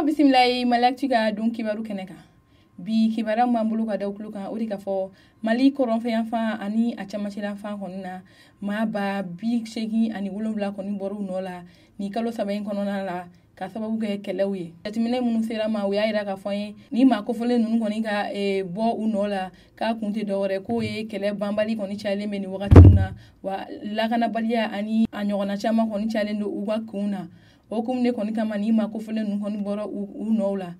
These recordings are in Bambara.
bisimilayi malakci ka don kibaru kɛnɛ kan bi kibara m'an bolo ka da kulu kan o de ka fɔ mali kɔrɔnfɛyanfan ani a camancɛlafan kɔni na maa ba 87 kɔni bɔr'u nɔ la ni kalo saba in kɔnɔna la ka sababu kɛ kɛlɛw ye jateminɛ minnu sera ma o y'a yira ka fɔ ye ni maa kofɔlen ninnu kɔni ka bɔ u nɔ la k'a kun tɛ dɔwɛrɛ k'o ye kɛlɛ banbali kɔni cayalen bɛ ni wagati na wa lakanabaliya ani a ɲɔgɔnna caman kɔni cayalen don u ka kun na o kun de kɔni kama ni maa kofɔlen ninnu kɔni bɔra u nɔw la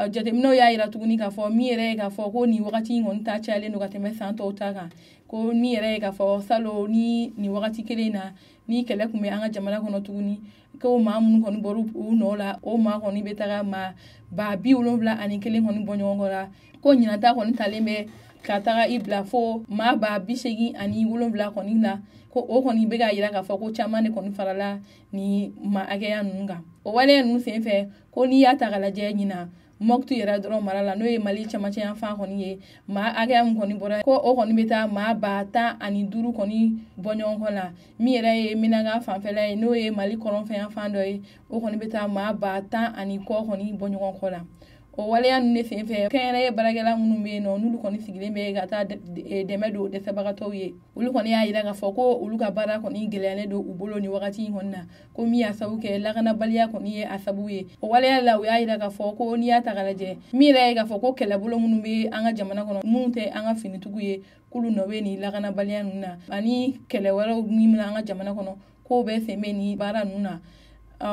jateminɛw y'a yira tuguni k'a fɔ min yɛrɛ ye k'a fɔ ko ni wagati in kɔni ta cayalen don ka tɛmɛ san tɔw ta kan ko min yɛrɛ ye k'a fɔ salo ni wagati kelen na ni kɛlɛ kun bɛ an ka jamana kɔnɔ tuguni ko maa minnu kɔni bɔra u nɔ la o maa kɔni bɛ taga maa ba 71 kɔni bɔ ɲɔgɔn kɔ la ko ɲinata kɔni talen bɛ ka taga i bila fo maa ba 87 kɔni la ko o kɔni bɛ ka yira k'a fɔ ko caman de kɔni farala ni maa hakɛya ninnu kan o waleya ninnu senfɛ ko n'i y'a ta ka lajɛ ɲina Mɔktu yɛrɛ dɔrɔn mara la n'o ye mali camancɛyanfan kɔni ye maa hakɛya min kɔni bɔra ko o kɔni bɛ taa maa ba 15 kɔni bɔ ɲɔgɔn kɔ la min yɛrɛ ye Minaga fanfɛla ye n'o ye mali kɔrɔnfɛyanfan dɔ ye o kɔni bɛ taa maa ba 10 kɔni bɔ ɲɔgɔn kɔ la o waleya ninnu de senfɛ kɛnyɛrɛye baarakɛla minnu bɛ yen nɔ n'olu kɔni sigilen bɛ ka taa dɛmɛ don dɛsɛbagatɔw ye olu kɔni y'a yira k'a fɔ ko olu ka baara kɔni gɛlɛyalen don u bolo ni wagati in kɔni na ko min y'a sabu kɛ lakanabaliya kɔni ye a sabu ye o waleya la u y'a yira k'a fɔ ko n'i y'a ta ka lajɛ min yɛrɛ ye k'a fɔ ko kɛlɛbolo minnu bɛ an ka jamana kɔnɔ minnu tɛ an ka finitigiw ye k'olu nɔ bɛ ni lakanabaliya ninnu na ani kɛlɛ wɛrɛw min bɛ an ka jamana kɔnɔ k'o bɛ sen bɛ ni baara ninnu na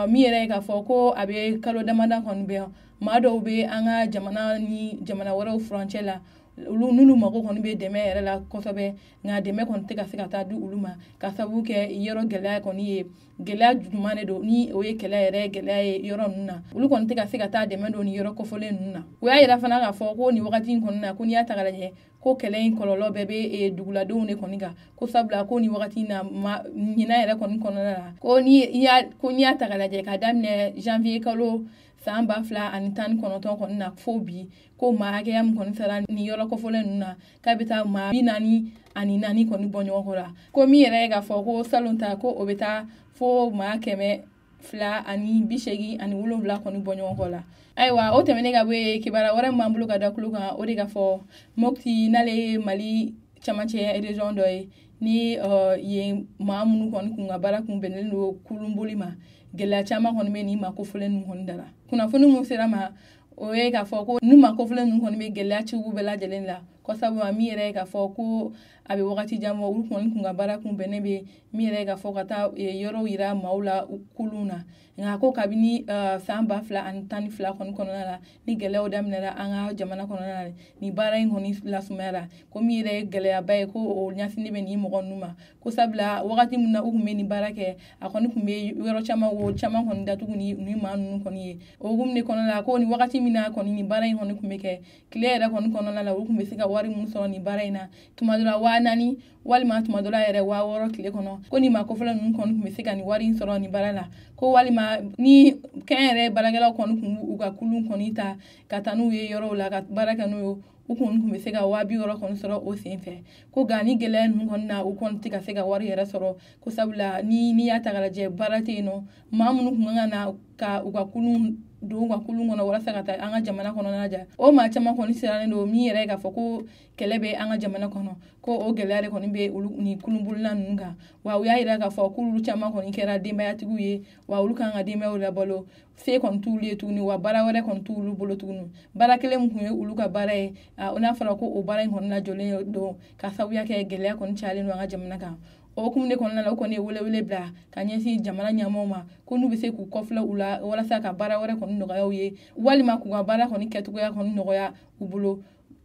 min yɛrɛ ye k'a fɔ ko a bɛ kalo damadɔ kɔni bɛ maa dɔw bɛ an ka jamana ni jamana wɛrɛw furancɛ la n'olu mago kɔni bɛ dɛmɛ yɛrɛ la kosɛbɛ nka dɛmɛ kɔni tɛ ka se ka taa di olu ma ka sababu kɛ yɔrɔ gɛlɛya kɔni ye gɛlɛya juguman de don ni o ye kɛlɛ yɛrɛ gɛlɛya ye yɔrɔ ninnu na olu kɔni tɛ ka se ka taa dɛmɛ don ni yɔrɔ kɔfɔlen ninnu na o y'a yira fana k'a fɔ ko ni wagati in kɔni na ko n'i y'a ta ka lajɛ ko kɛlɛ in kɔlɔlɔ bɛɛ bɛ duguladenw de kɔni kan ko sabula ko ni wagati in na ɲinan yɛrɛ kɔni kɔnɔna la ko n'i y'a ta ka lajɛ ka daminɛ janvier kalo san 2019 kɔni na fo bi ko maa hakɛya min kɔni sera ni yɔrɔ kɔfɔlen ninnu na k'a bɛ taa maa 44 kɔni bɔ ɲɔgɔn kɔ la ko min yɛrɛ ye k'a fɔ ko salon ta ko o bɛ taa fo maa 287 kɔni bɔ ɲɔgɔn kɔ la ayiwa o tɛmɛnen ka bɔ yen kibara wɛrɛ min b'an bolo ka da kulu kan o de ka fɔ Mɔkti n'ale ye mali camancɛ région dɔ ye ni yen maa minnu kɔni kun ka baara kun bɛnnen don kulunboli ma gɛlɛya caman kɔni bɛ ni maa kofɔlen ninnu kɔni da la kunnafoni mun sera ma o ye k'a fɔ ko ni maa kofɔlen ninnu kɔni bɛ gɛlɛya ciw bɛɛ lajɛlen la kɔsabu min yɛrɛ ye k'a fɔ ko a bɛ wagati jan bɔ olu kɔni kun ka baara kun bɛnnen bɛ min yɛrɛ ye k'a fɔ ka taa yɔrɔw yira maaw la kulun na nka ko kabini san 2012 kɔni kɔnɔna la ni gɛlɛyaw daminɛra an ka jamana kɔnɔna la ni baara in kɔni lasumayara ko min yɛrɛ ye gɛlɛyaba ye ko o ɲɛsinnen bɛ ni mɔgɔ ninnu ma ko sabula wagati min na u kun bɛ ni baara kɛ a kɔni kun bɛ yɔrɔ caman kɔni datugu ni maa ninnu kɔni ye o hukumu de kɔnɔna la ko ni wagati min na kɔni ni baara in kɔni kun bɛ kɛ tile yɛrɛ kɔni kɔnɔna la u kun bɛ se ka wari mun sɔrɔ ni baara in na tuma dɔ la 4,000 walima tuma dɔ la yɛrɛ 6,000 tile kɔnɔ ko ni maa kofɔlen ninnu kɔni kun bɛ se ka ni wari in sɔrɔ ni baara la ko walima ni kɛnyɛrɛ baarakɛlaw kɔni kun b'u ka kulun kɔni ta ka taa n'u ye yɔrɔw la ka baara kɛ n'u ye u kɔni kun bɛ se ka 70,000 kɔni sɔrɔ o sen fɛ ko nka ni gɛlɛya ninnu kɔni na u kɔni tɛ ka se ka wari yɛrɛ sɔrɔ ko sabula n'i y'a ta ka lajɛ baara tɛ yen nɔ maa minnu kun kan ka na ka u ka kulun don u ka kulun kɔnɔ walasa ka taa an ka jamana kɔnɔna ja o maa caman kɔni sirannen don min yɛrɛ k'a fɔ ko kɛlɛ bɛ an ka jamana kɔnɔ ko o gɛlɛya de kɔni bɛ olu ni kulunbolila ninnu kan wa u y'a yira k'a fɔ k'olu caman kɔni kɛra denbayatigiw ye wa olu kan ka denbayaw labalo se kɔni t'ulu ye tuguni wa baara wɛrɛ kɔni t'ulu bolo tuguni baara kelen min kun ye olu ka baara ye n'a fɔra ko o baara in kɔni lajɔlen don ka sabuya kɛ gɛlɛya kɔni cayalen don an ka jamana kan o hukumu de kɔnɔna la o kɔni ye welewele bila ka ɲɛsin jamana ɲɛmaaw ma ko n'u bɛ se k'u kɔfilɛ u la walasa ka baara wɛrɛ kɔni nɔgɔya u ye walima k'u ka baara kɔni kɛcogoya kɔni nɔgɔya u bolo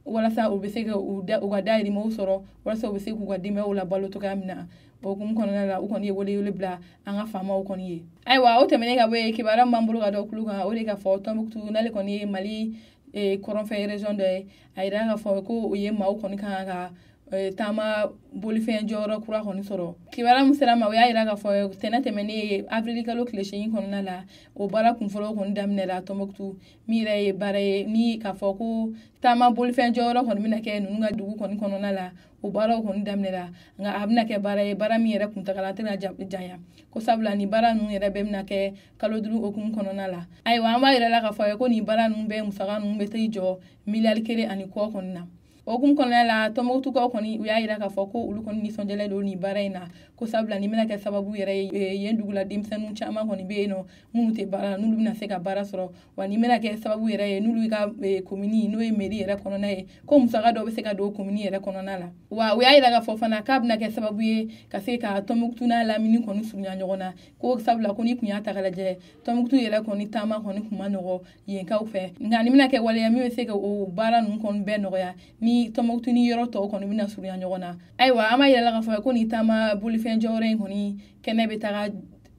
walasa u bɛ se ka u ka dahirimɛw sɔrɔ walasa u bɛ se k'u ka denbayaw labalo cogoya min na o hukumu kɔnɔna la u kɔni ye welewele bila an ka faamaw kɔni ye ayiwa o tɛmɛnen ka bɔ yen kibaruya min b'an bolo ka da kulu kan o de ka fɔ Tɔnbukutu n'ale kɔni ye mali kɔrɔnfɛ région dɔ ye a yira k'a fɔ ko o ye maaw kɔni kan ka taama bolifɛn jɔyɔrɔ kura kɔni sɔrɔ kibaruya min sera ma o y'a yira k'a fɔ tɛnɛ tɛmɛnen avril kalo tile 8 kɔnɔna la o baara kunfɔlɔ kɔni daminɛra Tɔnbukutu min yɛrɛ ye baara ye ni k'a fɔ ko taama bolifɛn jɔyɔrɔ kɔni bɛna kɛ ninnu ka dugu kɔni kɔnɔna la o baaraw kɔni daminɛra nka a bɛna kɛ baara ye baara min yɛrɛ kuntagala tɛna janya ko sabula ni baara ninnu yɛrɛ bɛɛ bɛna kɛ kalo 5 okumu kɔnɔna la ayiwa an b'a yɛrɛ la k'a fɔ ko nin baara ninnu bɛɛ musaka ninnu bɛ t'i jɔ miliyari 1 kɔ kɔni na o hukumu kɔnɔna la Tɔnbukutukaw kɔni u y'a yira k'a fɔ ko olu kɔni nisɔndiyalen don nin baara in na ko sabula nin bɛna kɛ sababu yɛrɛ ye yen dugula denmisɛnninw caman kɔni bɛ yen nɔ minnu tɛ baara la n'olu bɛna se ka baara sɔrɔ wa nin bɛna kɛ sababu yɛrɛ ye n'olu ka komini n'o ye mairie yɛrɛ kɔnɔna ye ko musaka dɔw bɛ se ka don komini yɛrɛ kɔnɔna la wa u y'a yira k'a fɔ fana k'a bɛna kɛ sababu ye ka se ka Tɔnbukutu n'a Lamini kɔni surunya ɲɔgɔn na ko sabula ko ni kun y'a ta k'a lajɛ Tɔnbukutu yɛrɛ kɔni taama kɔni kun ma nɔgɔ yenkaw fɛ nka nin bɛna kɛ waleya min bɛ se ka o baara ninnu kɔni bɛɛ nɔgɔya ni Tɔnbukutu ni yɔrɔ tɔw kɔni bɛna surunya ɲɔgɔn na ayiwa an b'a yira k'a fɔ ko nin taama bolifɛn jɔyɔrɔ in kɔni kɛnɛ bɛ taga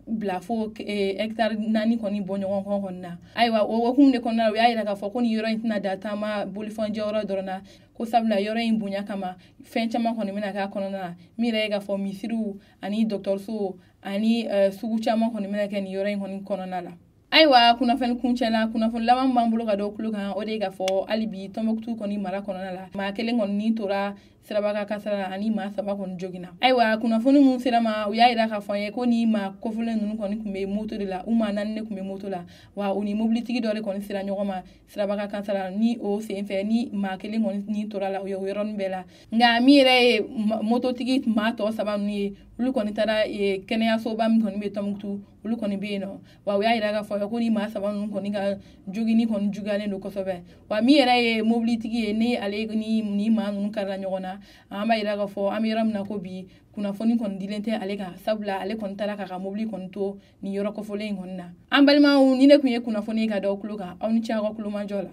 bila fo hectare 4 kɔni bɔ ɲɔgɔn kɔ kɔni na ayiwa o hukumu de kɔnɔna la u y'a yira k'a fɔ ko nin yɔrɔ in tɛna da taama bolifɛn jɔyɔrɔ dɔrɔn na ko sabula yɔrɔ in bonya kama fɛn caman kɔni bɛna k'a kɔnɔna na min yɛrɛ ye k'a fɔ misiriw ani dɔgɔtɔrɔso ani sugu caman kɔni bɛna kɛ nin yɔrɔ in kɔni kɔnɔna la ayiwa kunnafoni kuncɛ la kunnafoni laban b'an bolo ka da o kulo kan o de ye k'a fɔ hali bi Tɔnbukutu kɔni mara kɔnɔna la maa kelen kɔni tora siraba ka kasara la ani maa 3 kɔni joginna ayiwa kunnafoni mun sera ma u y'a yira k'a fɔ an ye ko ni maa kɔfɔlen ninnu kɔni tun bɛ moto de la u maa 4 de tun bɛ moto la wa u ni mobilitigi dɔ de kɔni sera ɲɔgɔn ma siraba ka kasara ni o senfɛ ni maa kelen kɔni ni tora la o ye o yɔrɔnin bɛɛ la nka min yɛrɛ ye mototigi maa tɔ 3 ninnu ye olu kɔni taara kɛnɛyasoba min kɔni bɛ Tɔnbukutu olu kɔni bɛ yen nɔ wa u y'a yira k'a fɔ ko ni maa 3 ninnu kɔni ka jogini kɔni juguyalen don kosɛbɛ wa min yɛrɛ ye mobilitigi ye ni ale ni maa ninnu karila ɲɔgɔn na an b'a yira k'a fɔ an bɛ yɔrɔ min na ko bi kunnafoni kɔni dilen tɛ ale kan sabula ale kɔni taara k'a ka mobili kɔni to nin yɔrɔ kɔfɔlen in kɔni na an balimaw ni ne tun ye kunnafoni ka da aw tulo kan aw ni ce aw ka tulomajɔ la